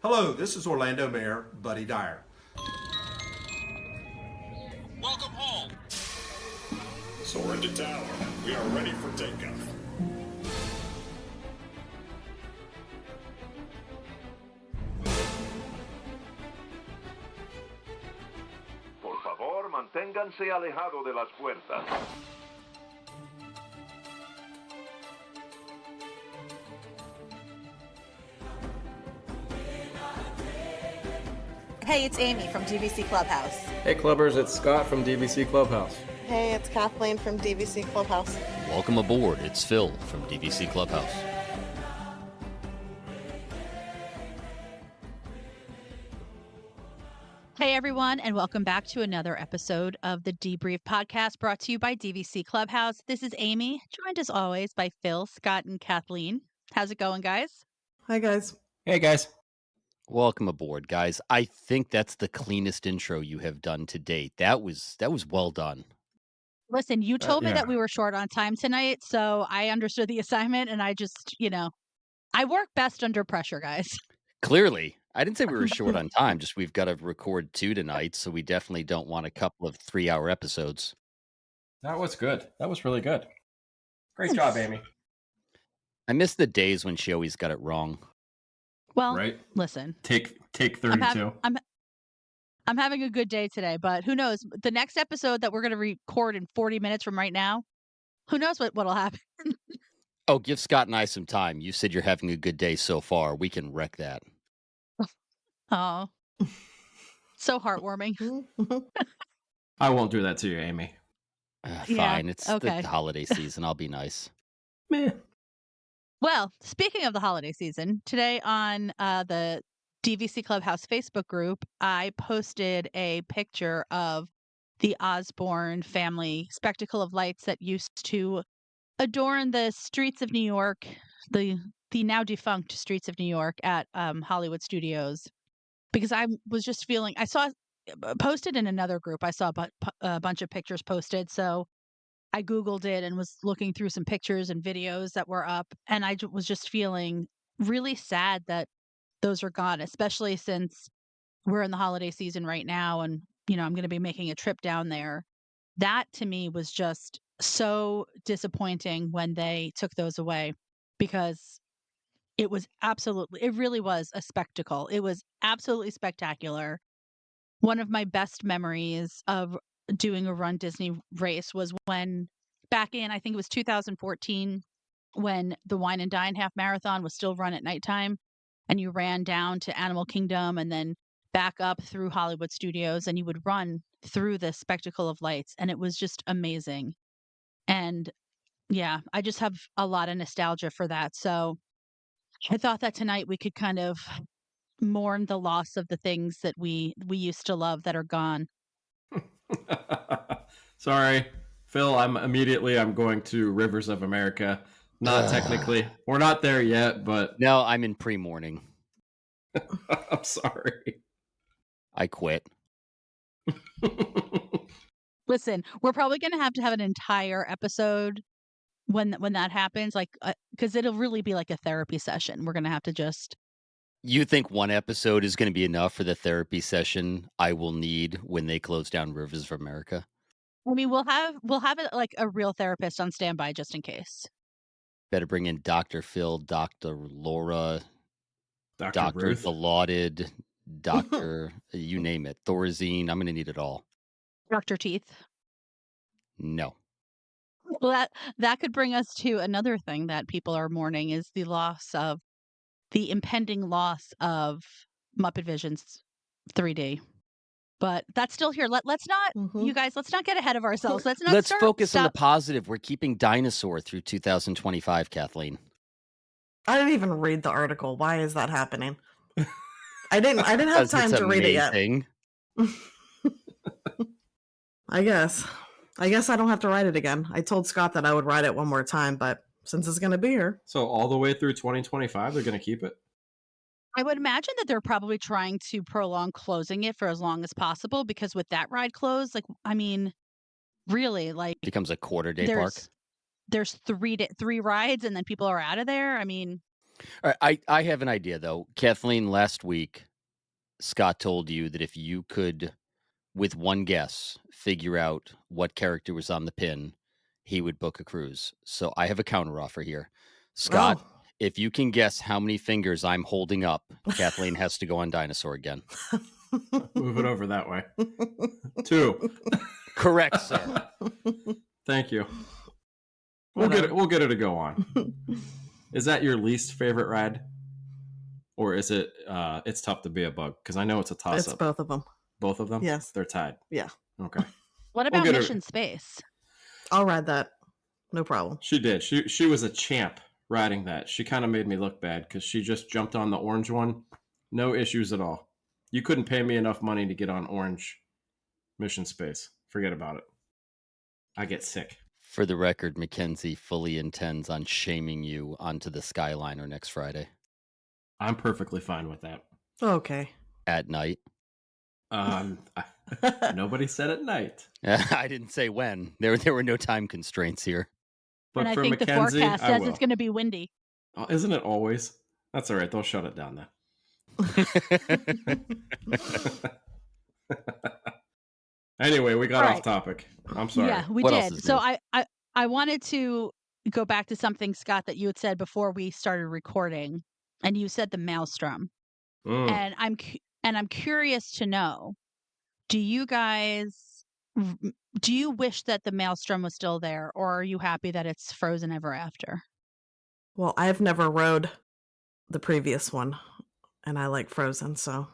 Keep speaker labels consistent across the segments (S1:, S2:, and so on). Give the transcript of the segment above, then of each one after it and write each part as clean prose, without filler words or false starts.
S1: Hello, this is Orlando Mayor Buddy Dyer.
S2: Welcome home. Soar into tower. We are ready for takeoff.
S3: Por favor, manténganse alejado de las puertas.
S4: Hey, it's Amy from DVC Clubhouse.
S5: Hey Clubbers, it's Scott from DVC Clubhouse.
S6: Hey, it's Kathleen from DVC Clubhouse.
S7: Welcome aboard. It's Phil from DVC Clubhouse.
S8: Hey, everyone, and welcome back to another episode of the Debrief Podcast brought to you by DVC Clubhouse. This is Amy, joined as always by Phil, Scott, and Kathleen. How's it going, guys?
S6: Hi, guys.
S5: Hey guys.
S7: Welcome aboard, guys. I think that's the cleanest intro you have done to date. That was well done.
S8: Listen, you told me
S5: yeah.
S8: that we were short on time tonight, so I understood the assignment, and I just, I work best under pressure, guys.
S7: Clearly, I didn't say we were short on time, just we've got to record 2 tonight, so we definitely don't want a couple of 3-hour episodes.
S5: That was good. That was really good. Great job, Amy.
S7: I miss the days when she always got it wrong.
S8: Well,
S5: Right?
S8: listen.
S5: Take 32.
S8: I'm having a good day today, but who knows? The next episode that we're going to record in 40 minutes from right now, who knows what'll happen?
S7: Oh, give Scott and I some time. You said you're having a good day so far. We can wreck that.
S8: Oh, so heartwarming.
S5: I won't do that to you, Amy.
S7: Fine. It's
S8: okay.
S7: the holiday season. I'll be nice.
S5: Meh.
S8: Well, speaking of the holiday season, today on the DVC Clubhouse Facebook group, I posted a picture of the Osborne family spectacle of lights that used to adorn the streets of New York, the now defunct streets of New York at Hollywood Studios. Because I was just feeling, I saw posted in another group, I saw a bunch of pictures posted, so I Googled it and was looking through some pictures and videos that were up, and I was just feeling really sad that those are gone, especially since we're in the holiday season right now, and I'm going to be making a trip down there. That to me was just so disappointing when they took those away, because it really was a spectacle. It was absolutely spectacular. One of my best memories of doing a Run Disney race was when back in, I think it was 2014, when the Wine and Dine half marathon was still run at nighttime, and you ran down to Animal Kingdom and then back up through Hollywood Studios, and you would run through this spectacle of lights, and it was just amazing. And yeah, I just have a lot of nostalgia for that. So I thought that tonight we could kind of mourn the loss of the things that we used to love that are gone.
S5: Sorry, Phil. I'm going to Rivers of America. Not technically. We're not there yet, but
S7: No, I'm in pre-morning.
S5: I'm sorry.
S7: I quit.
S8: Listen, we're probably going to have an entire episode when that happens, like because it'll really be like a therapy session. We're going to have to just.
S7: You think one episode is going to be enough for the therapy session I will need when they close down Rivers of America?
S8: I mean, we'll have it like a real therapist on standby just in case.
S7: Better bring in Dr. Phil, Dr. Laura, Dr.
S5: Ruth.
S7: The Lauded, Dr. you name it, Thorazine. I'm going to need it all.
S8: Dr. Teeth.
S7: No.
S8: Well, that could bring us to another thing that people are mourning is the impending loss of Muppet Visions 3D. But that's still here. Let's not, you guys, let's not get ahead of ourselves. Let's
S7: focus on the positive. We're keeping Dinosaur through 2025, Kathleen.
S6: I didn't even read the article. Why is that happening? I didn't have time to read it yet. I guess I don't have to write it again. I told Scott that I would write it one more time, but since it's going to be here.
S5: So all the way through 2025, they're going to keep it?
S8: I would imagine that they're probably trying to prolong closing it for as long as possible, because with that ride closed, like, I mean, really, like,
S7: becomes a quarter day park.
S8: There's three rides and then people are out of there. I mean,
S7: All right, I have an idea though. Kathleen, last week, Scott told you that if you could, with one guess, figure out what character was on the pin, he would book a cruise. So I have a counteroffer here. Scott,
S6: Oh.
S7: if you can guess how many fingers I'm holding up, Kathleen has to go on dinosaur again.
S5: Move it over that way. 2.
S7: Correct, sir.
S5: Thank you. We'll get her to go on. Is that your least favorite ride? Or is it it's tough to be a bug? Because I know it's a toss
S6: It's
S5: up.
S6: both of them.
S5: Both of them?
S6: Yes.
S5: They're tied.
S6: Yeah.
S5: Okay.
S8: What
S5: We'll
S8: about
S5: get her-
S8: Mission Space?
S6: I'll ride that. No problem.
S5: She did. She was a champ riding that. She kind of made me look bad because she just jumped on the orange one. No issues at all. You couldn't pay me enough money to get on orange Mission Space. Forget about it. I get sick.
S7: For the record, Mackenzie fully intends on shaming you onto the Skyliner next Friday
S5: I'm perfectly fine with that.
S6: Okay.
S7: at night.
S5: Nobody said at night.
S7: I didn't say when. There were no time constraints here.
S5: But
S8: And I
S5: for
S8: think the
S5: Mackenzie,
S8: forecast
S5: I
S8: says
S5: will.
S8: it's going to be windy.
S5: Oh, isn't it always? That's all right. They'll shut it down then. Anyway, we got
S8: All
S5: off
S8: right.
S5: topic. I'm sorry.
S8: Yeah, we
S7: What else
S8: did.
S7: is
S8: So
S7: new?
S8: I wanted to go back to something, Scott, that you had said before we started recording, and you said the maelstrom.
S5: Mm.
S8: And I'm curious to know, do you guys do you wish that the maelstrom was still there, or are you happy that it's frozen ever after?
S6: Well, I've never rode the previous one, and I like Frozen, so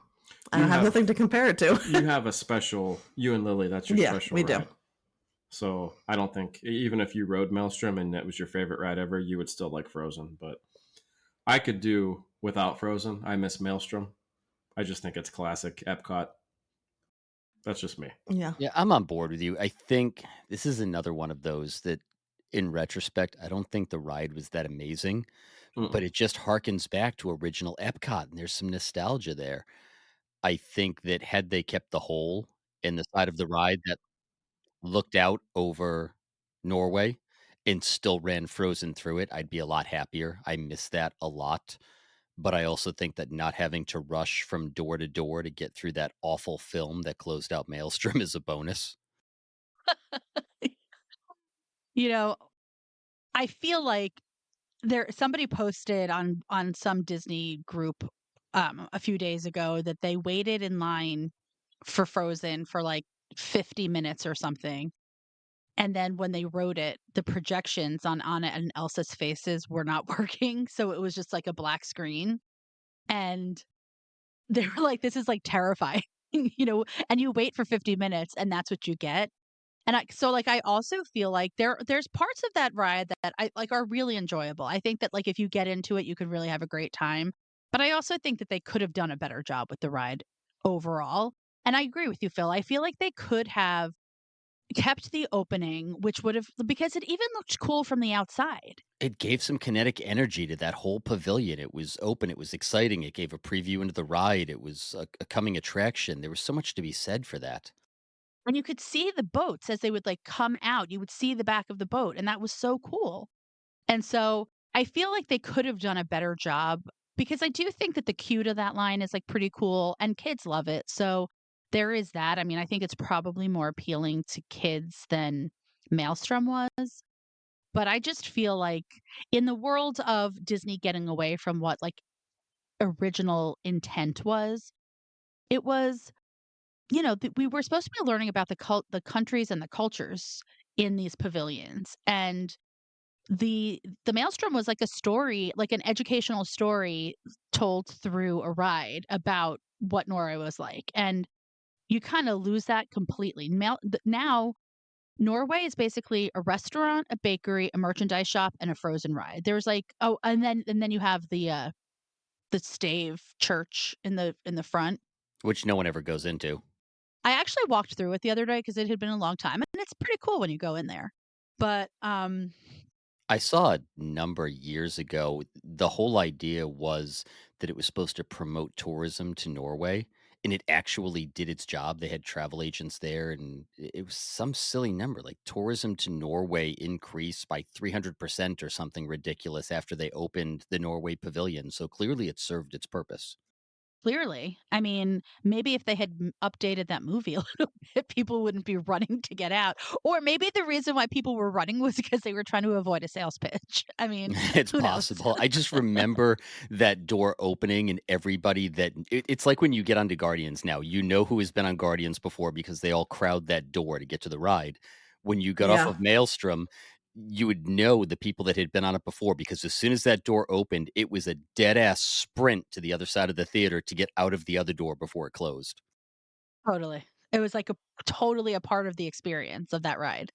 S6: I
S5: You
S6: don't have
S5: have-
S6: nothing to compare it to.
S5: You have a special, you and Lily, that's your
S6: Yeah,
S5: special
S6: we do.
S5: ride. So I don't think, even if you rode Maelstrom and that was your favorite ride ever, you would still like Frozen. But I could do without Frozen. I miss Maelstrom. I just think it's classic Epcot. That's just me.
S6: Yeah.
S7: Yeah, I'm on board with you. I think this is another one of those that, in retrospect, I don't think the ride was that amazing, but it just harkens back to original Epcot, and there's some nostalgia there. I think that had they kept the hole in the side of the ride that looked out over Norway and still ran Frozen through it, I'd be a lot happier. I miss that a lot. But I also think that not having to rush from door to door to get through that awful film that closed out Maelstrom is a bonus.
S8: You know, I feel like somebody posted on some Disney group a few days ago that they waited in line for Frozen for like 50 minutes or something. And then when they wrote it, the projections on Anna and Elsa's faces were not working, so it was just like a black screen. And they were like, this is like terrifying, and you wait for 50 minutes and that's what you get. And I also feel like there's parts of that ride that I like are really enjoyable. I think that like if you get into it, you could really have a great time. But I also think that they could have done a better job with the ride overall. And I agree with you, Phil. I feel like they could have kept the opening, which would have, because it even looked cool from the outside.
S7: It gave some kinetic energy to that whole pavilion. It was open. It was exciting. It gave a preview into the ride. It was a coming attraction. There was so much to be said for that.
S8: And you could see the boats as they would like come out. You would see the back of the boat, and that was so cool. And so I feel like they could have done a better job, because I do think that the cue to that line is like pretty cool and kids love it. So there is that. I mean, I think it's probably more appealing to kids than Maelstrom was. But I just feel like in the world of Disney getting away from what like original intent was, it was, we were supposed to be learning about the countries and the cultures in these pavilions. And the Maelstrom was like a story, like an educational story told through a ride about what Norway was like. And you kind of lose that completely. Now Norway is basically a restaurant, a bakery, a merchandise shop, and a Frozen ride. There's like, and then you have the stave church in the front.
S7: Which no one ever goes into.
S8: I actually walked through it the other day because it had been a long time, and it's pretty cool when you go in there. But
S7: I saw a number years ago. The whole idea was that it was supposed to promote tourism to Norway, and it actually did its job. They had travel agents there, and it was some silly number. Like tourism to Norway increased by 300% or something ridiculous after they opened the Norway pavilion. So clearly it served its purpose.
S8: Clearly. I mean, maybe if they had updated that movie a little bit, people wouldn't be running to get out. Or maybe the reason why people were running was because they were trying to avoid a sales pitch. I mean,
S7: It's
S8: who knows?
S7: possible. I just remember that door opening and everybody it's like when you get onto Guardians now, you know who has been on Guardians before because they all crowd that door to get to the ride. When you got off
S6: Yeah.
S7: of Maelstrom, you would know the people that had been on it before because as soon as that door opened, it was a dead ass sprint to the other side of the theater to get out of the other door before it closed.
S8: Totally. It was like a totally a part of the experience of that ride.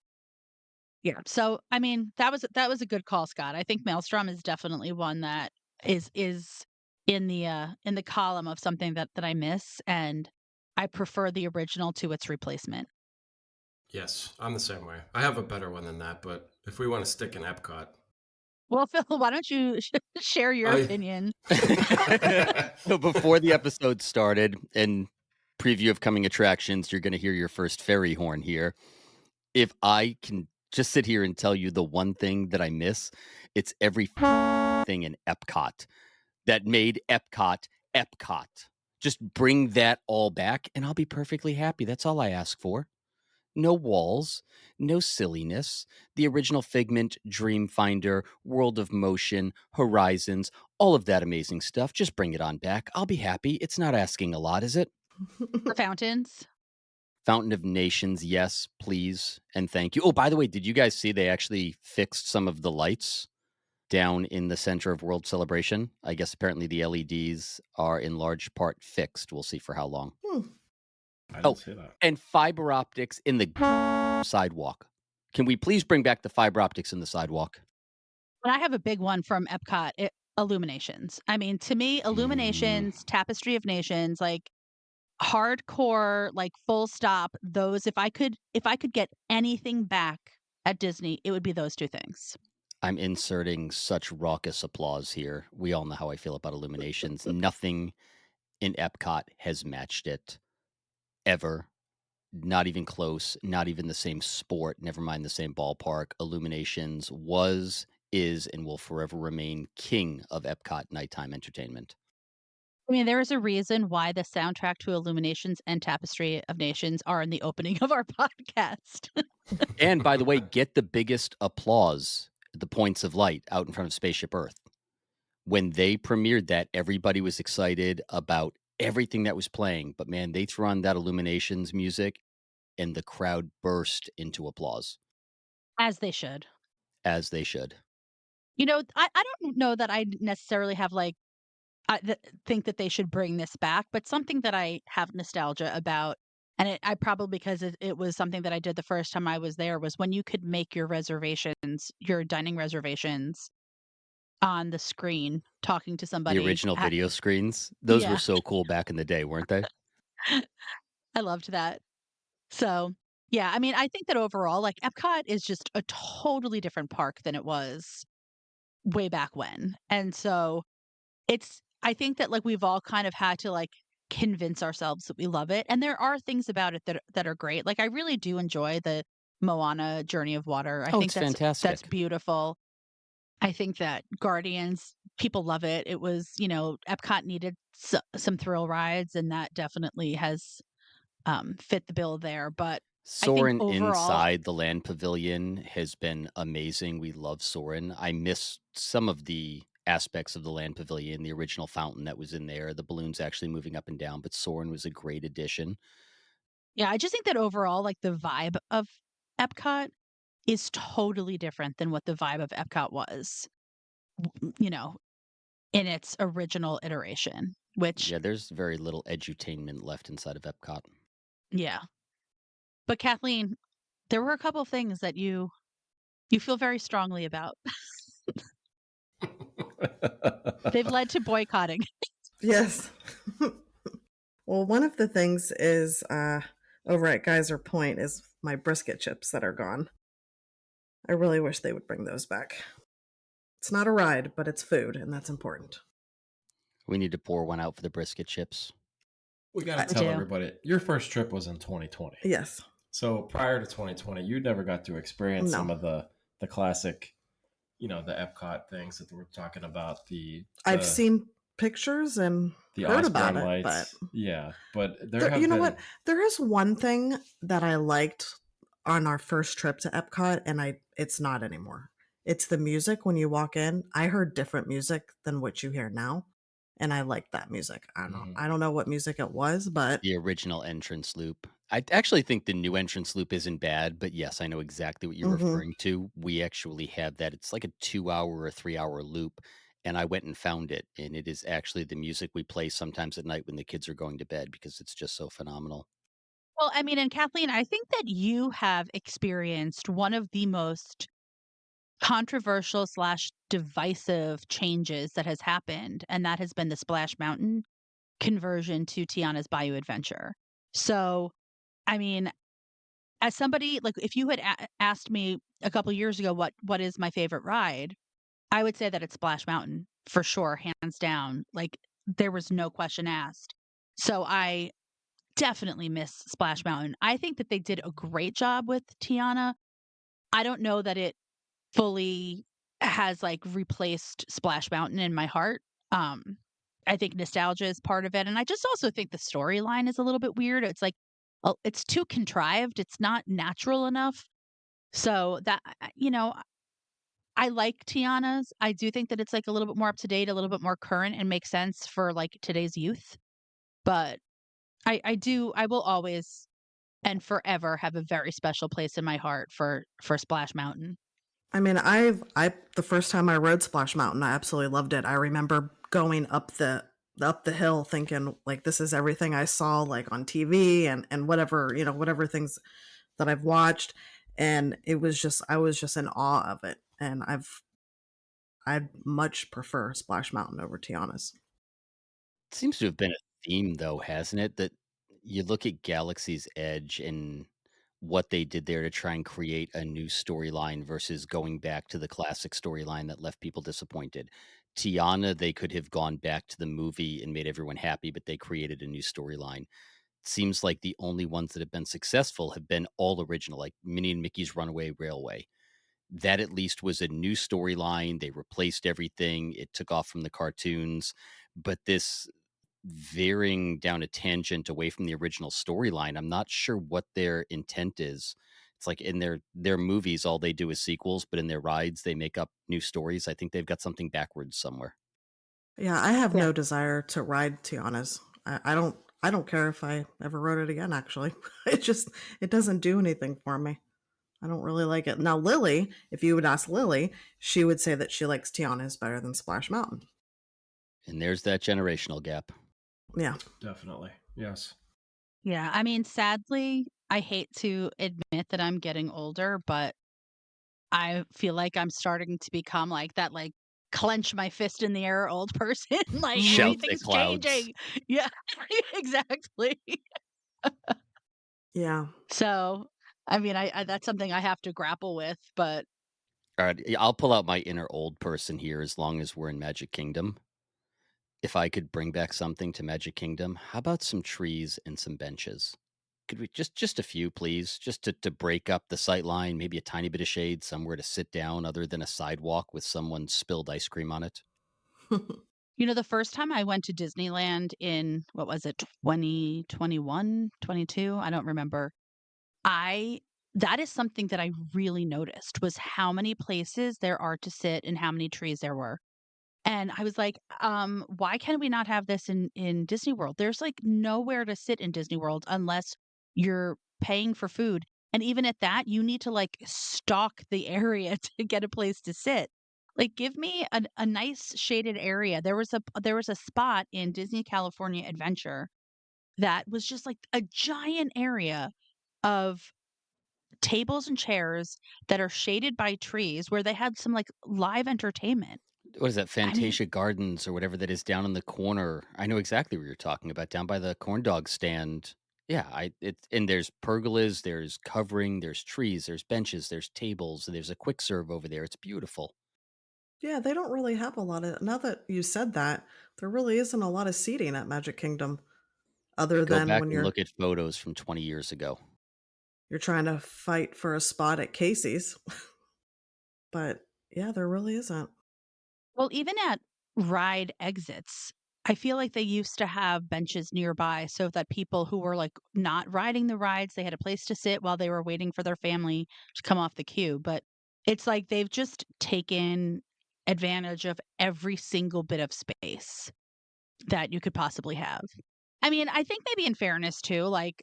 S8: Yeah. So, I mean, that was a good call, Scott. I think Maelstrom is definitely one that is in the column of something that I miss, and I prefer the original to its replacement.
S5: Yes, I'm the same way. I have a better one than that, but if we want to stick in Epcot,
S8: Well, Phil, why don't you share your
S5: I
S8: opinion?
S7: So before the episode started and preview of coming attractions, you're going to hear your first fairy horn here. If I can just sit here and tell you the one thing that I miss, it's every thing in Epcot that made Epcot Epcot. Just bring that all back and I'll be perfectly happy. That's all I ask for. No walls, no silliness. The original Figment, Dreamfinder, World of Motion, Horizons, all of that amazing stuff. Just bring it on back. I'll be happy. It's not asking a lot, is it?
S8: The fountains.
S7: Fountain of Nations, yes, please, and thank you. Oh, by the way, did you guys see they actually fixed some of the lights down in the center of World Celebration? I guess apparently the LEDs are in large part fixed. We'll see for how long.
S5: I
S7: Oh,
S5: didn't say that.
S7: and fiber optics in the sidewalk. Can we please bring back the fiber optics in the sidewalk?
S8: And I have a big one from Epcot, Illuminations. I mean, to me, Illuminations, Tapestry of Nations, like hardcore, like full stop, those if I could get anything back at Disney, it would be those two things.
S7: I'm inserting such raucous applause here. We all know how I feel about Illuminations. Nothing in Epcot has matched it ever. Not even close, not even the same sport, never mind the same ballpark. Illuminations was, is, and will forever remain king of Epcot nighttime entertainment.
S8: I mean, there is a reason why the soundtrack to Illuminations and Tapestry of Nations are in the opening of our podcast.
S7: And by the way, get the biggest applause at the Points of Light out in front of Spaceship Earth. When they premiered that, everybody was excited about everything that was playing. But man, they threw on that Illuminations music and the crowd burst into applause,
S8: As they should.
S7: as they should.
S8: You know, I don't know that I necessarily have like think that they should bring this back, but something that I have nostalgia about, and I probably because it was something that I did the first time I was there, was when you could make your reservations, your dining reservations on the screen, talking to
S7: The
S8: somebody.
S7: original video screens, those were
S8: Yeah,
S7: so cool back in the day, weren't they?
S8: I loved that. So, yeah, I mean, I think that overall, like Epcot is just a totally different park than it was way back when. And so I think that like we've all kind of had to like convince ourselves that we love it. And there are things about it that are great. Like I really do enjoy the Moana Journey of Water. I
S7: Oh,
S8: think
S7: it's
S8: that's
S7: fantastic.
S8: beautiful. I think that Guardians, people love it. It was, Epcot needed some thrill rides, and that definitely has fit the bill there. But I think
S7: Soarin'
S8: overall,
S7: inside the land pavilion has been amazing. We love Soarin'. I miss some of the aspects of the land pavilion, the original fountain that was in there, the balloons actually moving up and down, but Soarin' was a great addition.
S8: yeah, I just think that overall, like the vibe of Epcot is totally different than what the vibe of Epcot was, you know, in its original iteration, which,
S7: Yeah, there's very little edutainment left inside of Epcot.
S8: yeah. But Kathleen, there were a couple of things that you feel very strongly about. They've led to boycotting.
S6: Yes. Well, one of the things is over at Geyser Point is my brisket chips that are gone. I really wish they would bring those back. It's not a ride, but it's food, and that's important.
S7: We need to pour one out for the brisket chips.
S5: We got
S6: I,
S5: to
S8: I
S5: tell
S8: do.
S5: everybody your first trip was in 2020.
S6: yes.
S5: So prior to 2020, you never got to experience
S6: No.
S5: some of the classic, the Epcot things that we're talking about,
S6: I've seen pictures and
S5: the
S6: heard about
S5: Osborne
S6: it, but
S5: lights. Yeah, but there
S6: there, you
S5: have
S6: know
S5: been
S6: what? There is one thing that I liked on our first trip to Epcot, and it's not anymore. It's the music when you walk in. I heard different music than what you hear now, and I liked that music. I don't know.
S5: Mhm.
S6: I don't know what music it was, but
S7: The original entrance loop. I actually think the new entrance loop isn't bad, but yes, I know exactly what you're
S6: mhm.
S7: referring to. We actually have that. It's like a 2 hour or 3 hour loop. And I went and found it. And it is actually the music we play sometimes at night when the kids are going to bed because it's just so phenomenal.
S8: Well, I mean, and Kathleen, I think that you have experienced one of the most controversial slash divisive changes that has happened, and that has been the Splash Mountain conversion to Tiana's Bayou Adventure. So, I mean, as somebody like if you had asked me a couple years ago what is my favorite ride, I would say that it's Splash Mountain for sure, hands down. Like there was no question asked. So I definitely miss Splash Mountain. I think that they did a great job with Tiana. I don't know that it fully has like replaced Splash Mountain in my heart. Um, I think nostalgia is part of it, and I just also think the storyline is a little bit weird. It's like, it's too contrived. It's not natural enough. So that I like Tiana's. I do think that it's like a little bit more up to date, a little bit more current, and makes sense for like today's youth. But I will always and forever have a very special place in my heart for Splash Mountain.
S6: I mean, I the first time I rode Splash Mountain, I absolutely loved it. I remember going up the hill thinking like this is everything I saw like on TV and whatever, whatever things that I've watched, and it was just I was just in awe of it. And I'd much prefer Splash Mountain over Tiana's.
S7: It seems to have been a theme, though, hasn't it? That you look at Galaxy's Edge and what they did there to try and create a new storyline versus going back to the classic storyline that left people disappointed. Tiana, they could have gone back to the movie and made everyone happy, but they created a new storyline. Seems like the only ones that have been successful have been all original, like Minnie and Mickey's Runaway Railway. That at least was a new storyline. They replaced everything. It took off from the cartoons. But this veering down a tangent away from the original storyline, I'm not sure what their intent is. It's like in their movies, all they do is sequels, but in their rides, they make up new stories. I think they've got something backwards somewhere.
S6: Yeah, I have
S8: Yeah.
S6: no desire to ride Tiana's. I don't care if I ever rode it again, actually. It doesn't do anything for me. I don't really like it. Now Lily, if you would ask Lily, she would say that she likes Tiana's better than Splash Mountain.
S7: And there's that generational gap.
S6: Yeah.
S5: definitely yes.
S8: Yeah, I mean, sadly, I hate to admit that I'm getting older, but I feel like I'm starting to become like that, like clench my fist in the air old person. Like
S6: Mhm.
S7: Shout at
S8: everything's
S7: clouds.
S8: changing. Yeah, exactly.
S6: Yeah.
S8: So, I mean, I that's something I have to grapple with, but
S7: All right, I'll pull out my inner old person here as long as we're in Magic Kingdom. If I could bring back something to Magic Kingdom, how about some trees and some benches? Could we just a few, please, just to break up the sight line, maybe a tiny bit of shade, somewhere to sit down other than a sidewalk with someone spilled ice cream on it?
S8: the first time I went to Disneyland in what was it, 2021, 22? I don't remember. I That is something that I really noticed was how many places there are to sit and how many trees there were. And I was like, why can we not have this in Disney World? There's like nowhere to sit in Disney World unless you're paying for food. And even at that, you need to like stalk the area to get a place to sit. Like give me a nice shaded area. There was a spot in Disney California Adventure that was just like a giant area of tables and chairs that are shaded by trees where they had some like live entertainment.
S7: What is that,
S8: I mean,
S7: Fantasia Gardens or whatever that is down in the corner? I know exactly what you're talking about, down by the corn dog stand. Yeah, and there's pergolas, there's covering, there's trees, there's benches, there's tables, there's a quick serve over there. It's beautiful.
S6: Yeah, they don't really have a lot of now that you said that, there really isn't a lot of seating at Magic Kingdom. other
S7: Go
S6: than
S7: back
S6: when
S7: and
S6: you're
S7: look at photos from 20 years ago.
S6: you're trying to fight for a spot at Casey's. But yeah, there really isn't.
S8: Well, even at ride exits, I feel like they used to have benches nearby so that people who were like not riding the rides, they had a place to sit while they were waiting for their family to come off the queue. But it's like they've just taken advantage of every single bit of space that you could possibly have. I mean, I think maybe in fairness too, like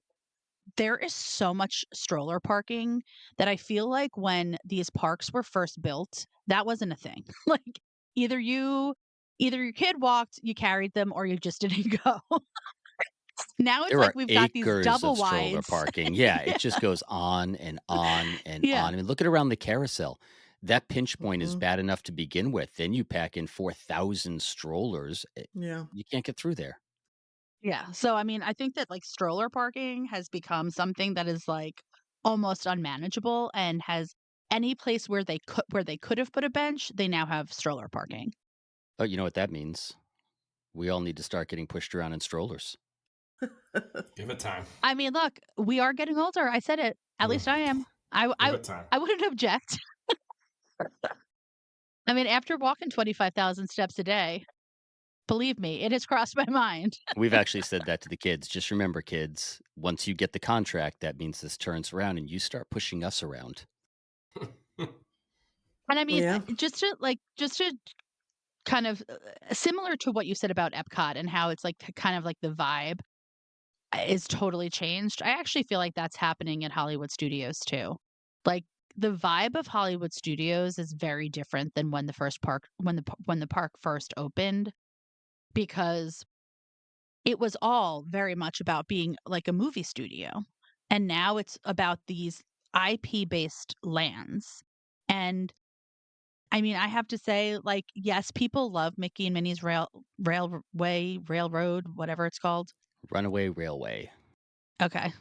S8: there is so much stroller parking that I feel like when these parks were first built, that wasn't a thing. Like either you either your kid walked, you carried them, or you just didn't go. Now it's
S7: There
S8: like
S7: are
S8: we've got these
S7: acres
S8: double
S7: of stroller
S8: wides.
S7: parking. Yeah, it
S8: Yeah.
S7: just goes on and on and
S8: Yeah.
S7: on. I mean, look at around the carousel. That pinch point is
S6: Mhm.
S7: bad enough to begin with. Then you pack in 4,000 strollers.
S6: Yeah.
S7: You can't get through there.
S8: Yeah. So I mean, I think that like stroller parking has become something that is like almost unmanageable and has any place where they could have put a bench, they now have stroller parking.
S7: Oh, you know what that means? We all need to start getting pushed around in strollers.
S1: Give it time.
S8: I mean, look, we are getting older. I said it. At least I am.
S1: Give it time.
S8: I wouldn't object. I mean, after walking 25,000 steps a day, believe me, it has crossed my mind.
S7: We've actually said that to the kids. Just remember, kids, once you get the contract, that means this turns around and you start pushing us around.
S8: And I mean,
S6: Yeah.
S8: just to kind of similar to what you said about Epcot and how it's like kind of like the vibe is totally changed. I actually feel like that's happening at Hollywood Studios too. Like the vibe of Hollywood Studios is very different than when the park first opened because it was all very much about being like a movie studio. And now it's about these IP based lands. And I mean, I have to say, like, yes, people love Mickey and Minnie's Railroad, whatever it's called.
S7: Runaway Railway.
S8: Okay.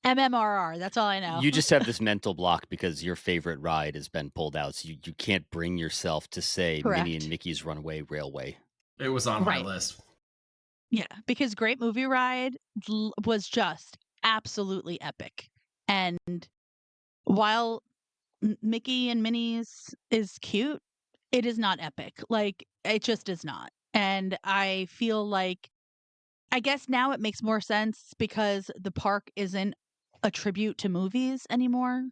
S8: MMRR, that's all I know.
S7: You just have this mental block because your favorite ride has been pulled out. So you can't bring yourself to say Minnie and
S8: Correct.
S7: Mickey's Runaway Railway.
S1: It was on my
S8: Right.
S1: list.
S8: Yeah, because Great Movie Ride was just absolutely epic. And while Mickey and Minnie's is cute, it is not epic. Like, it just is not. And I feel like I guess now it makes more sense because the park isn't a tribute to movies anymore.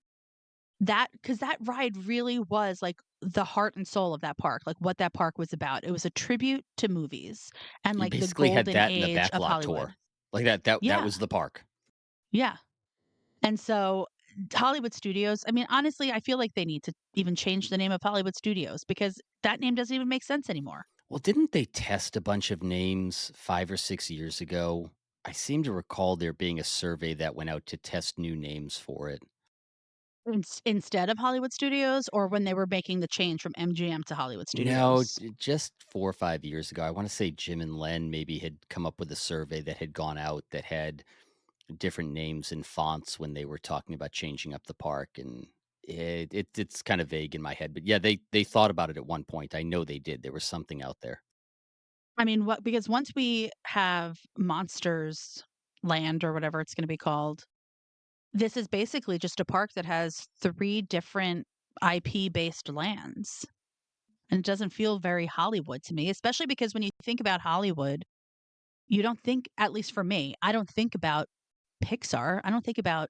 S8: Because that ride really was like the heart and soul of that park, like what that park was about. It was a tribute to movies and
S7: You
S8: like the
S7: basically had
S8: golden
S7: that in the
S8: age of
S7: backlot
S8: Hollywood.
S7: tour. Like that
S8: Yeah.
S7: was the park.
S8: Yeah. And so Hollywood Studios, I mean, honestly, I feel like they need to even change the name of Hollywood Studios because that name doesn't even make sense anymore.
S7: Well, didn't they test a bunch of names 5 or 6 years ago? I seem to recall there being a survey that went out to test new names for it.
S8: Instead of Hollywood Studios or when they were making the change from MGM to Hollywood
S7: No,
S8: Studios.
S7: just 4 or 5 years ago. I want to say Jim and Len maybe had come up with a survey that had gone out that had different names and fonts when they were talking about changing up the park, and it's kind of vague in my head. But yeah, they thought about it at one point. I know they did. There was something out there.
S8: I mean, what because once we have Monsters Land or whatever it's going to be called, this is basically just a park that has 3 different IP-based lands. And it doesn't feel very Hollywood to me, especially because when you think about Hollywood, you don't think, at least for me, I don't think about Pixar. I don't think about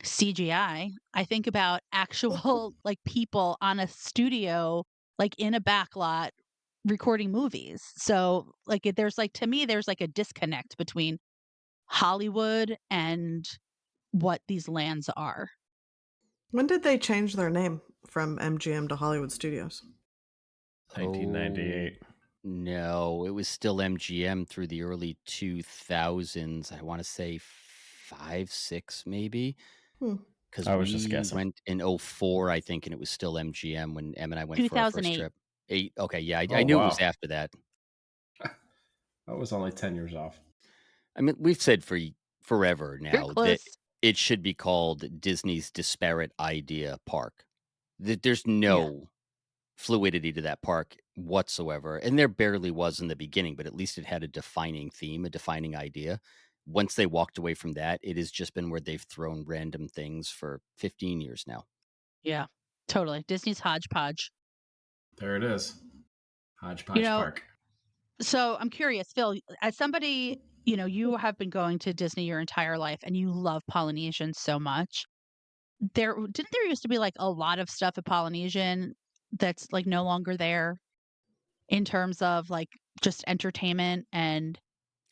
S8: CGI. I think about actual like people on a studio, like in a backlot recording movies. So like there's like to me, there's like a disconnect between Hollywood and what these lands are.
S6: When did they change their name from MGM to Hollywood Studios?
S5: 1998.
S7: No, it was still MGM through the early 2000s. I want to say 5, 6 maybe.
S6: Hmm.
S7: Because
S5: I was just
S7: we
S5: guessing.
S7: went in '04, I think, and it was still MGM when Em and I went for our first
S8: 2008.
S7: trip. 8, okay, yeah, I
S5: Oh,
S7: knew it was
S5: wow.
S7: after that.
S5: I was only 10 years off.
S7: I mean, we've said for forever
S8: You're
S7: now that
S8: close.
S7: it should be called Disney's Disparate Idea Park. There's
S8: Yeah.
S7: no fluidity to that park. whatsoever. And there barely was in the beginning, but at least it had a defining theme, a defining idea. Once they walked away from that, it has just been where they've thrown random things for 15 years now.
S8: Yeah, totally. Disney's hodgepodge.
S1: There it is.
S8: You
S1: Hodgepodge
S8: know,
S1: Park.
S8: so I'm curious, Phil, as somebody, you have been going to Disney your entire life and you love Polynesian so much. There used to be like a lot of stuff at Polynesian that's like no longer there in terms of like just entertainment and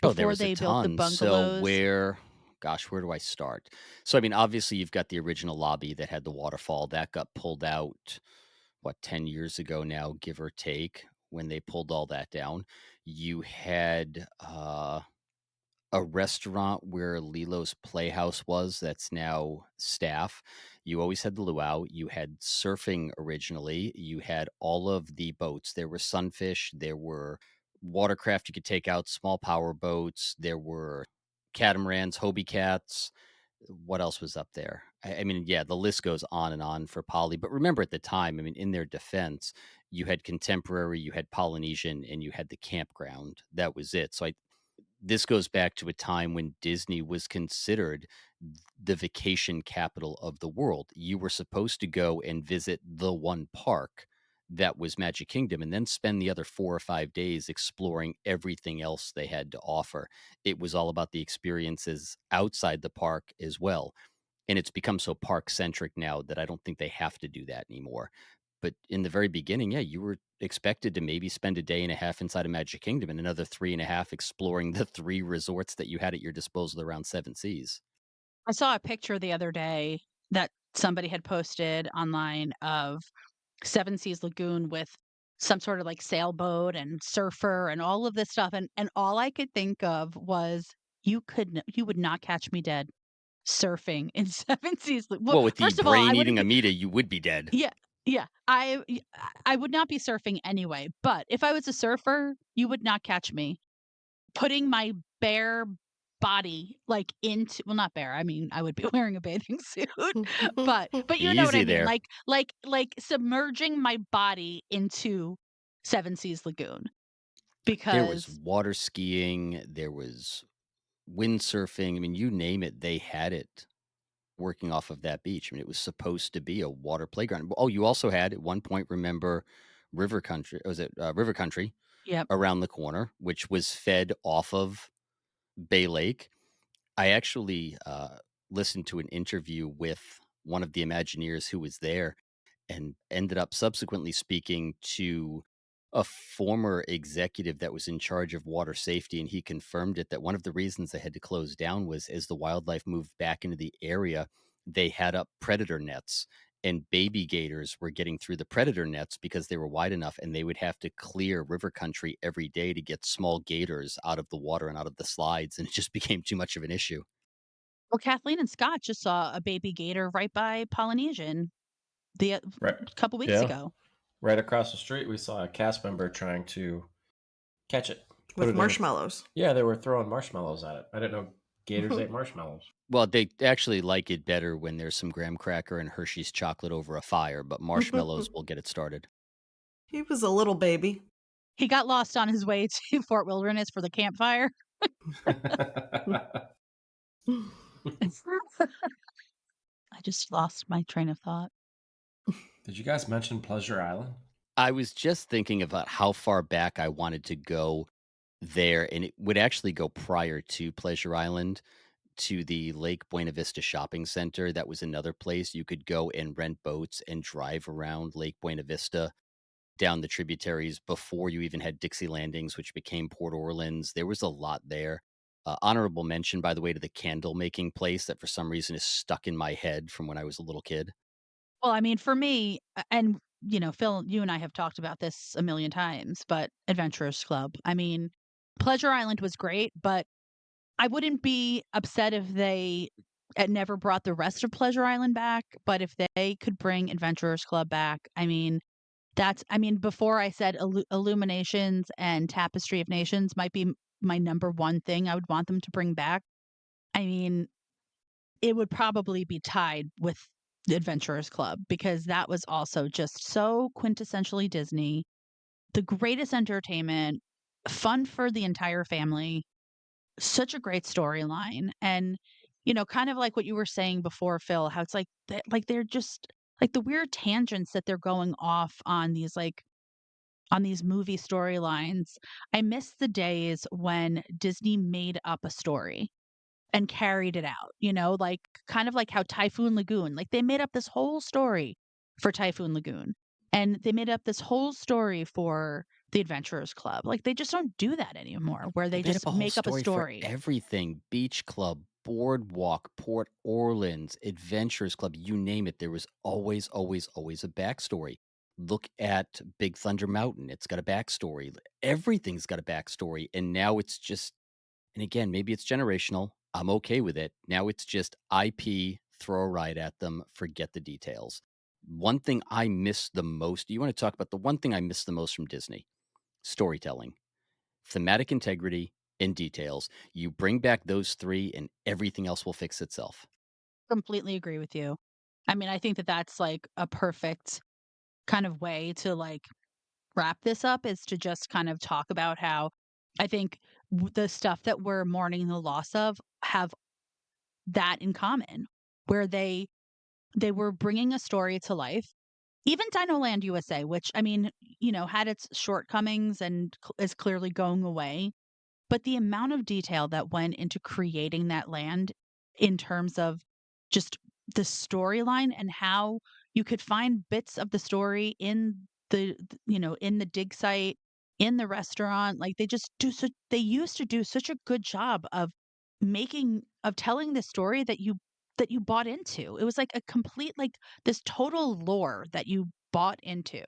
S7: Oh, there
S8: before
S7: was a
S8: they built the
S7: ton. So
S8: bungalows.
S7: where do I start? So I mean, obviously you've got the original lobby that had the waterfall that got pulled out, what, 10 years ago now, give or take, when they pulled all that down. You had a restaurant where Lilo's Playhouse was that's now staff. You always had the luau. You had surfing originally. You had all of the boats. There were sunfish. There were watercraft you could take out, small power boats. There were catamarans, Hobie cats. What else was up there? I mean, yeah, the list goes on and on for Poly. But remember at the time, I mean, in their defense, you had contemporary, you had Polynesian, and you had the campground. That was it. So this goes back to a time when Disney was considered the vacation capital of the world. You were supposed to go and visit the one park that was Magic Kingdom and then spend the other 4 or 5 days exploring everything else they had to offer. It was all about the experiences outside the park as well. And it's become so park centric now that I don't think they have to do that anymore. But in the very beginning, yeah, you were expected to maybe spend a day and a half inside of Magic Kingdom and another 3.5 exploring the 3 resorts that you had at your disposal around Seven Seas.
S8: I saw a picture the other day that somebody had posted online of Seven Seas Lagoon with some sort of like sailboat and surfer and all of this stuff. And all I could think of was you would not catch me dead surfing in Seven Seas. Well,
S7: Well, with the
S8: first of all, I
S7: brain
S8: wouldn't
S7: eating
S8: be.
S7: Amita, you would be dead.
S8: Yeah, yeah. I would not be surfing anyway. But if I was a surfer, you would not catch me putting my bare body like into, well, not bare, I mean I would be wearing a bathing suit, but you know what I
S7: Easy
S8: mean,
S7: there.
S8: like submerging my body into Seven Seas Lagoon
S7: There was
S8: because
S7: water skiing, there was windsurfing. I mean, you name it, they had it working off of that beach. I mean, it was supposed to be a water playground. Oh, you also had at one point, remember, River Country? Was it River Country
S8: yep.
S7: around the corner, which was fed off of Bay Lake? I actually listened to an interview with one of the Imagineers who was there and ended up subsequently speaking to a former executive that was in charge of water safety. And he confirmed it that one of the reasons they had to close down was as the wildlife moved back into the area, they had up predator nets. And baby gators were getting through the predator nets because they were wide enough, and they would have to clear river country every day to get small gators out of the water and out of the slides. And it just became too much of an issue.
S8: Well, Kathleen and Scott just saw a baby gator right by Polynesian the
S5: Right.
S8: couple weeks
S5: Yeah.
S8: ago
S5: Right across the street, we saw a cast member trying to catch it. Put
S6: with
S5: it in.
S6: marshmallows.
S5: Yeah, they were throwing marshmallows at it. I didn't know gators ate marshmallows.
S7: Well, they actually like it better when there's some graham cracker and Hershey's chocolate over a fire, but marshmallows will get it started.
S6: He was a little baby.
S8: he got lost on his way to Fort Wilderness for the campfire. I just lost my train of thought.
S5: Did you guys mention Pleasure Island?
S7: I was just thinking about how far back I wanted to go there, and it would actually go prior to Pleasure Island to the Lake Buena Vista Shopping Center. That was another place you could go and rent boats and drive around Lake Buena Vista down the tributaries before you even had Dixie Landings, which became Port Orleans. There was a lot there. Honorable mention, by the way, to the candle making place that for some reason is stuck in my head from when I was a little kid.
S8: Well, I mean, for me, and Phil, you and I have talked about this a million times, but Adventurers Club. I mean, Pleasure Island was great, but I wouldn't be upset if they had never brought the rest of Pleasure Island back. But if they could bring Adventurers Club back, I mean, before I said Illuminations and Tapestry of Nations might be my number one thing I would want them to bring back. I mean, it would probably be tied with the Adventurers Club because that was also just so quintessentially Disney. the greatest entertainment, fun for the entire family, such a great storyline. And, kind of like what you were saying before, Phil, how it's like they're just like the weird tangents that they're going off on these movie storylines. I miss the days when Disney made up a story and carried it out, like kind of like how Typhoon Lagoon, like they made up this whole story for Typhoon Lagoon and they made up this whole story for the Adventurers Club. Like they just don't do that anymore where
S7: They
S8: they
S7: made up
S8: just
S7: a whole
S8: make up a
S7: story for
S8: story.
S7: everything. Beach Club, Boardwalk, Port Orleans, Adventurers Club, you name it. There was always, always, always a backstory. Look at Big Thunder Mountain. It's got a backstory. Everything's got a backstory. And now it's just, and again, maybe it's generational. I'm okay with it. Now it's just IP, throw a ride at them, forget the details. One thing I miss the most, you want to talk about the one thing I miss the most from Disney? Storytelling, thematic integrity, and details. You bring back those three, and everything else will fix itself.
S8: Completely agree with you. I mean, I think that that's like a perfect kind of way to like wrap this up is to just kind of talk about how I think the stuff that we're mourning the loss of have that in common, where they were bringing a story to life. Even Dinoland USA, which I mean, had its shortcomings and is clearly going away, but the amount of detail that went into creating that land in terms of just the storyline and how you could find bits of the story in in the dig site, in the restaurant, like they used to do such a good job of telling the story that you bought into. It was like a complete like this total lore that you bought into.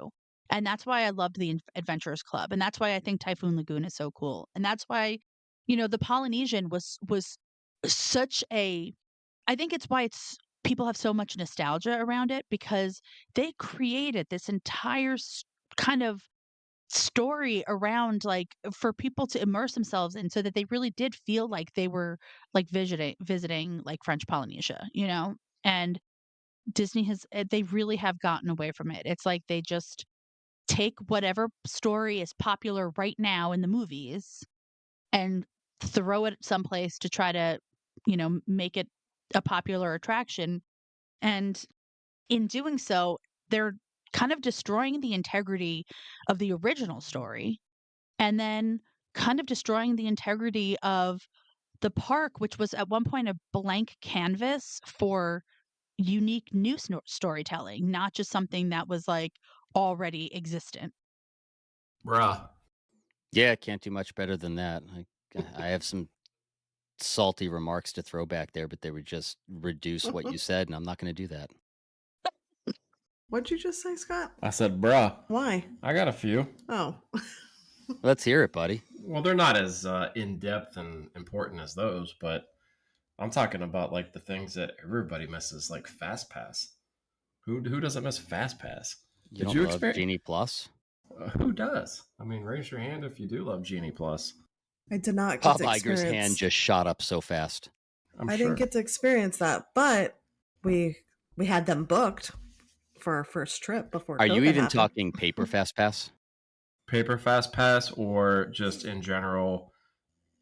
S8: And that's why I loved the Adventurers Club, and that's why I think Typhoon Lagoon is so cool, and that's why, the Polynesian was such a. I think it's why it's people have so much nostalgia around it because they created this entire kind of story around like for people to immerse themselves in, so that they really did feel like they were like visiting like French Polynesia, and Disney they really have gotten away from it. It's like they just take whatever story is popular right now in the movies and throw it someplace to try to, make it a popular attraction. And in doing so, they're kind of destroying the integrity of the original story and then kind of destroying the integrity of the park, which was at one point a blank canvas for unique new storytelling, not just something that was like already existent.
S1: Bruh.
S7: Yeah, can't do much better than that. I have some salty remarks to throw back there, but they would just reduce what you said, and I'm not going to do that.
S6: What'd you just say, Scott?
S5: I said, bruh.
S6: Why?
S5: I got a few.
S6: Oh.
S7: Let's hear it, buddy.
S5: Well, they're not as in depth and important as those, but I'm talking about like the things that everybody misses, like Fast Pass. Who doesn't miss Fast Pass?
S7: You
S5: Did
S7: don't
S5: you
S7: love
S5: experience?
S7: Genie Plus?
S5: Who does? I mean, raise your hand if you do love Genie Plus.
S6: I did not get
S7: Bob
S6: to
S7: Iger's hand
S6: experience.
S7: just shot up so fast.
S6: I didn't get to experience that, but we had them booked for our first trip before.
S7: Are you
S6: COVID
S7: even
S6: happened.
S7: talking paper Fast Pass?
S5: Paper Fast Pass, or just in general,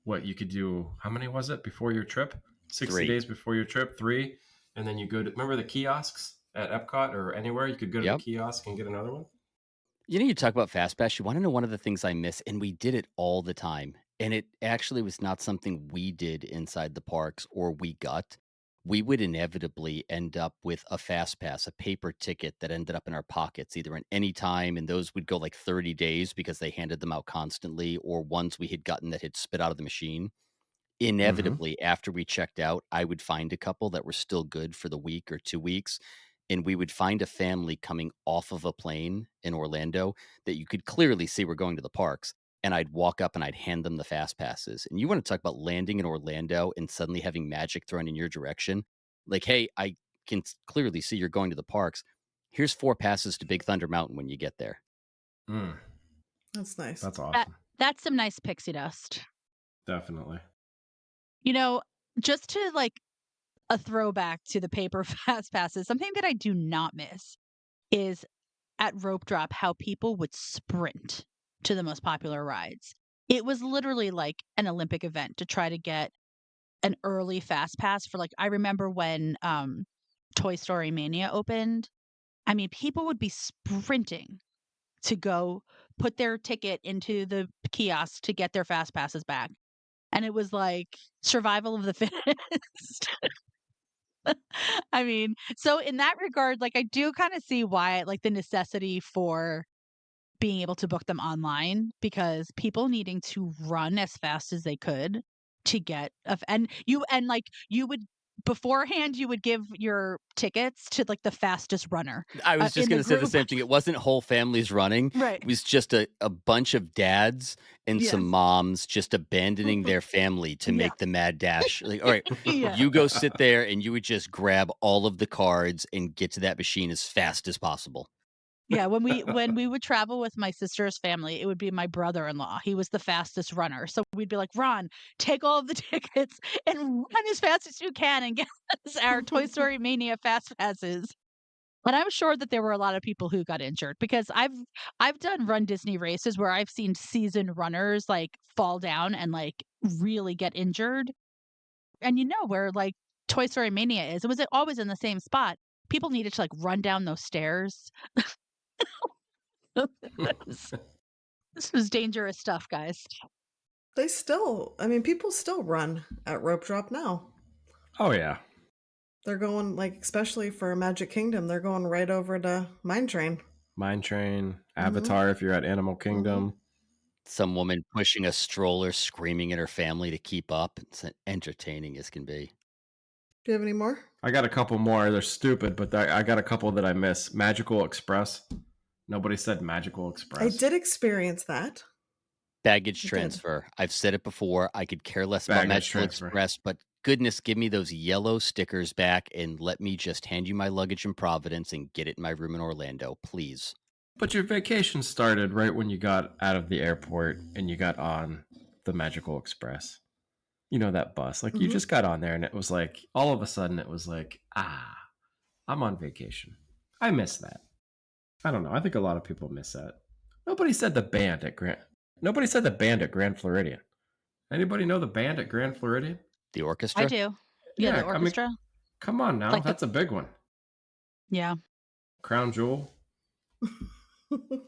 S5: what you could do? How many was it before your trip? 60
S7: 3
S5: days before your trip, 3, and then you go to remember the kiosks at Epcot or anywhere. You could go to
S7: Yep.
S5: the kiosk and get another one.
S7: You talk about Fast Pass. You want to know one of the things I miss, and we did it all the time. And it actually was not something we did inside the parks or we got. We would inevitably end up with a Fast Pass, a paper ticket that ended up in our pockets, either at any time, and those would go like 30 days because they handed them out constantly, or ones we had gotten that had spit out of the machine. Inevitably, after we checked out, I would find a couple that were still good for the week or 2 weeks, and we would find a family coming off of a plane in Orlando that you could clearly see were going to the parks, and I'd walk up and I'd hand them the fast passes. And you want to talk about landing in Orlando and suddenly having magic thrown in your direction? Like, "Hey, I can clearly see you're going to the parks. Here's 4 passes to Big Thunder Mountain when you get there."
S6: That's nice.
S5: That's awesome.
S8: That's some nice pixie dust.
S5: Definitely.
S8: Just to like a throwback to the paper fast passes, something that I do not miss is at rope drop how people would sprint to the most popular rides. It was literally like an Olympic event to try to get an early fast pass for like I remember when Toy Story Mania opened. I mean, people would be sprinting to go put their ticket into the kiosk to get their fast passes back. And it was like survival of the fittest. I mean, so in that regard, like I do kind of see why like the necessity for being able to book them online because people needing to run as fast as they could to get and like you would beforehand you would give your tickets to like the fastest runner
S7: I was just
S8: in the
S7: going to say the
S8: group.
S7: same thing. It wasn't whole families running.
S8: Right.
S7: It was just a bunch of dads and
S8: Yeah.
S7: some moms just abandoning their family to
S8: Yeah.
S7: make the mad dash. Like, all right,
S8: Yeah.
S7: you go sit there and you would just grab all of the cards and get to that machine as fast as possible.
S8: Yeah, when we would travel with my sister's family, it would be my brother-in-law. He was the fastest runner. So we'd be like, "Ron, take all of the tickets and run as fast as you can and get us our Toy Story Mania fast passes." And I'm sure that there were a lot of people who got injured because I've done Run Disney races where I've seen seasoned runners like fall down and like really get injured. And you know where like Toy Story Mania is. It was always in the same spot. People needed to like run down those stairs. This was dangerous stuff, guys.
S6: I mean, people still run at Rope Drop now.
S5: Oh yeah.
S6: They're going, like, especially for Magic Kingdom, they're going right over to Mine Train.
S5: Mine Train, Avatar if you're at Animal Kingdom.
S7: Some woman pushing a stroller, screaming at her family to keep up. It's entertaining as can be.
S6: Do you have any more?
S5: I got a couple more. They're stupid, but I got a couple that I miss. Magical Express. Nobody said Magical Express.
S6: I did experience that.
S7: Baggage
S6: You did.
S7: transfer. I've said it before. I could care less about
S5: Baggage
S7: Magical
S5: transfer.
S7: Express, but goodness, give me those yellow stickers back and let me just hand you my luggage in Providence and get it in my room in Orlando, please.
S5: But your vacation started right when you got out of the airport and you got on the Magical Express. You know, that bus. Like, you just got on there and it was like, all of a sudden it was like, I'm on vacation. I miss that. I don't know. I think a lot of people miss that. Nobody said the band at Grand Floridian. Anybody know the band at Grand Floridian?
S7: The orchestra?
S8: I do. Yeah, the orchestra.
S5: I mean, come on now.
S8: Like
S5: That's a big one.
S8: Yeah.
S5: Crown Jewel.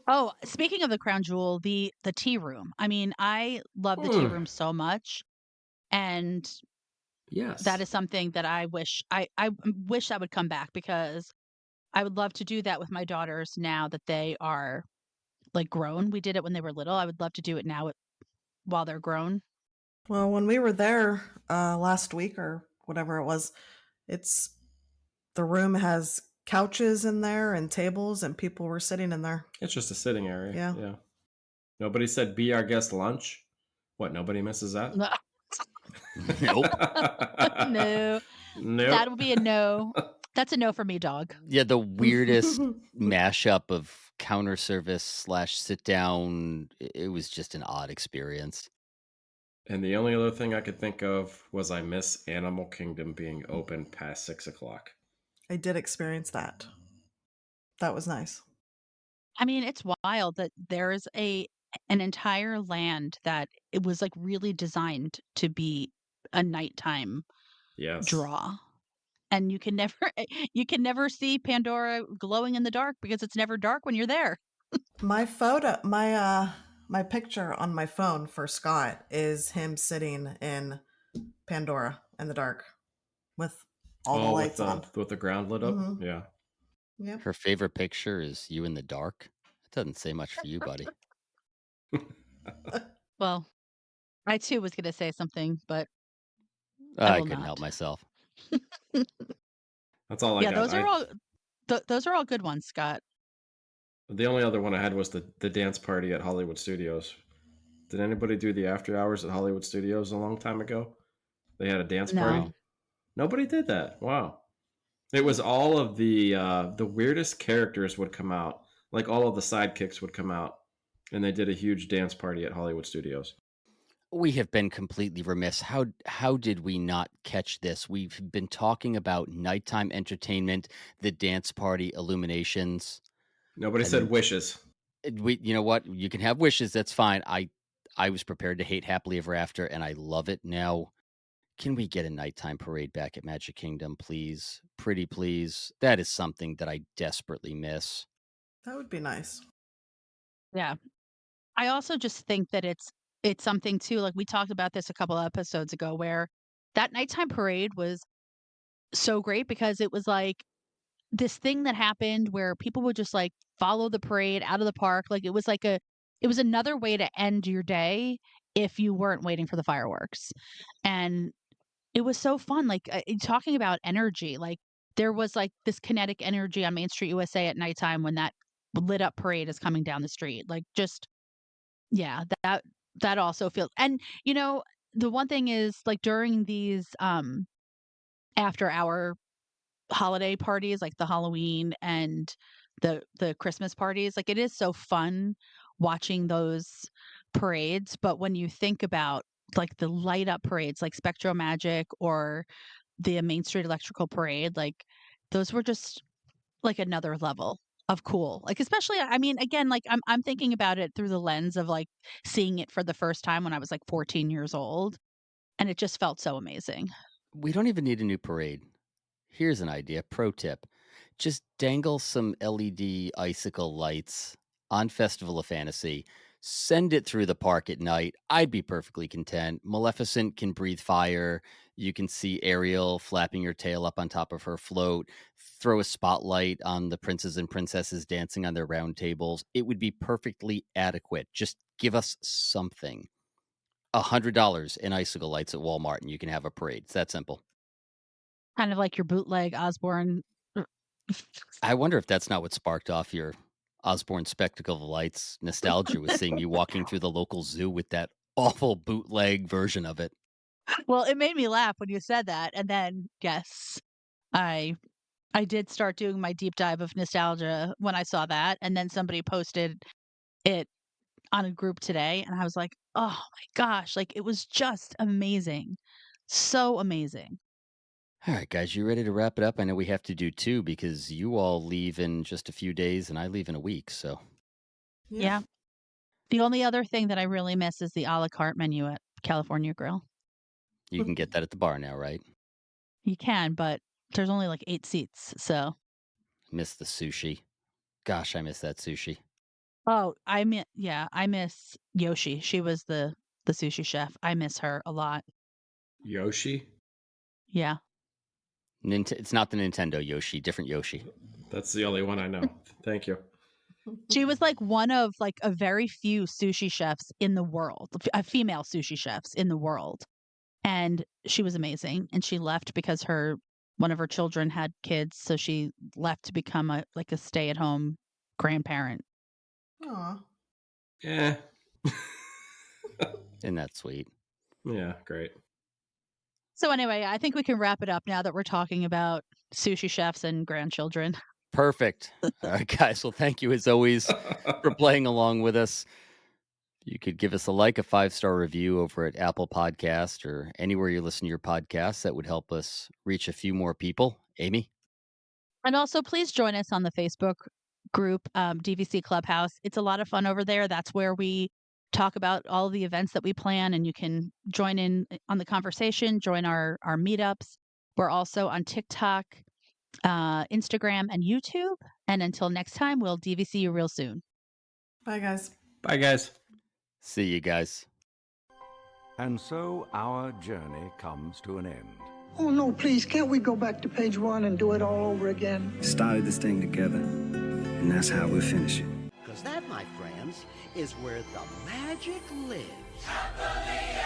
S8: Oh, speaking of the Crown Jewel, the tea room. I mean, I love the tea room so much. And
S5: yes,
S8: that is something that I wish I wish I would come back because I would love to do that with my daughters now that they are like grown. We did it when they were little. I would love to do it now while they're grown.
S6: Well, when we were there last week or whatever it was, the room has couches in there and tables and people were sitting in there.
S5: It's just a sitting area.
S6: Yeah.
S5: Nobody said be our guest lunch. What? Nobody misses that?
S7: Nope.
S8: No.
S5: Nope.
S8: That would be a no. That's a no for me, dog.
S7: Yeah, the weirdest mashup of counter service / sit down. It was just an odd experience.
S5: And the only other thing I could think of was I miss Animal Kingdom being open past 6:00.
S6: I did experience that. That was nice.
S8: I mean, it's wild that there is an entire land that it was like really designed to be a nighttime draw. And you can never see Pandora glowing in the dark because it's never dark when you're there.
S6: My picture on my phone for Scott is him sitting in Pandora in the dark with all the lights on.
S5: With the ground lit up?
S6: Mhm.
S5: Yeah.
S6: Yep.
S7: Her favorite picture is you in the dark. That doesn't say much for you, buddy.
S8: Well, I too was going to say something, but
S7: I
S8: will
S7: couldn't
S8: not.
S7: help myself.
S5: That's all I got.
S8: Those are all good ones, Scott.
S5: The only other one I had was the dance party at Hollywood Studios. Did anybody do the after hours at Hollywood Studios a long time ago? They had a dance party? Nobody did that. Wow. It was all of the weirdest characters would come out. Like all of the sidekicks would come out. And they did a huge dance party at Hollywood Studios.
S7: We have been completely remiss. How did we not catch this? We've been talking about nighttime entertainment, the dance party illuminations.
S5: Nobody said wishes.
S7: You know what? You can have wishes. That's fine. I was prepared to hate Happily Ever After, and I love it now. Can we get a nighttime parade back at Magic Kingdom, please? Pretty please. That is something that I desperately miss.
S6: That would be nice.
S8: Yeah. I also just think that it's something too, like we talked about this a couple of episodes ago, where that nighttime parade was so great because it was like this thing that happened where people would just like follow the parade out of the park. Like it was another way to end your day if you weren't waiting for the fireworks. And it was so fun. Like talking about energy, like there was like this kinetic energy on Main Street USA at nighttime when that lit up parade is coming down the street. Like just yeah, that also feels. And the one thing is like during these after hour holiday parties, like the Halloween and the Christmas parties, like it is so fun watching those parades. But when you think about like the light up parades like Spectro Magic or the Main Street Electrical Parade, like those were just like another level of cool. Like especially I mean again, like I'm thinking about it through the lens of like seeing it for the first time when I was like 14 years old, and it just felt so amazing.
S7: We don't even need a new parade. Here's an idea. Pro tip. Just dangle some LED icicle lights on Festival of Fantasy. Send it through the park at night. I'd be perfectly content. Maleficent can breathe fire. You can see Ariel flapping her tail up on top of her float. Throw a spotlight on the princes and princesses dancing on their round tables. It would be perfectly adequate. Just give us something. $100 in icicle lights at Walmart, and you can have a parade. It's that simple.
S8: Kind of like your bootleg Osborne.
S7: I wonder if that's not what sparked off your Osborne Spectacle of Lights nostalgia, was seeing you walking through the local zoo with that awful bootleg version of it.
S8: Well, it made me laugh when you said that, and then yes, I I did start doing my deep dive of nostalgia when I saw that, and then somebody posted it on a group today, and I was like, "Oh my gosh!" Like it was just amazing, so amazing.
S7: All right, guys, you ready to wrap it up? I know we have to do two because you all leave in just a few days and I leave in a week. So
S8: Yeah. The only other thing that I really miss is the a la carte menu at California Grill.
S7: you can get that at the bar now, right?
S8: You can, but there's only like 8 seats, so
S7: Miss the sushi. Gosh, I miss that sushi.
S8: oh, I miss Yoshi. She was the sushi chef. I miss her a lot.
S5: Yoshi?
S8: Yeah.
S7: It's not the Nintendo Yoshi, different Yoshi.
S5: That's the only one I know. Thank you.
S8: She was like one of like a very few sushi chefs in the world, female sushi chefs in the world. And she was amazing. And she left because one of her children had kids, so she left to become a stay-at-home grandparent.
S6: Aw.
S5: Yeah.
S7: Isn't that sweet?
S5: Yeah, great.
S8: So anyway, I think we can wrap it up now that we're talking about sushi chefs and grandchildren.
S7: Perfect. All right, guys. Well, thank you as always for playing along with us. You could give us a 5-star review over at Apple Podcast or anywhere you listen to your podcasts. That would help us reach a few more people. Amy?
S8: And also, please join us on the Facebook group, DVC Clubhouse. It's a lot of fun over there. That's where we talk about all the events that we plan, and you can join in on the conversation, join our meetups. We're also on TikTok, Instagram, and YouTube. And until next time, we'll DVC you real soon.
S6: Bye, guys.
S5: Bye, guys.
S7: See you guys.
S9: And so our journey comes to an end.
S10: Oh, no, please, can't we go back to page 1 and do it all over again?
S11: Started this thing together, and that's how we'll finish it.
S12: Because that, my friends, is where the magic lives.
S2: Happily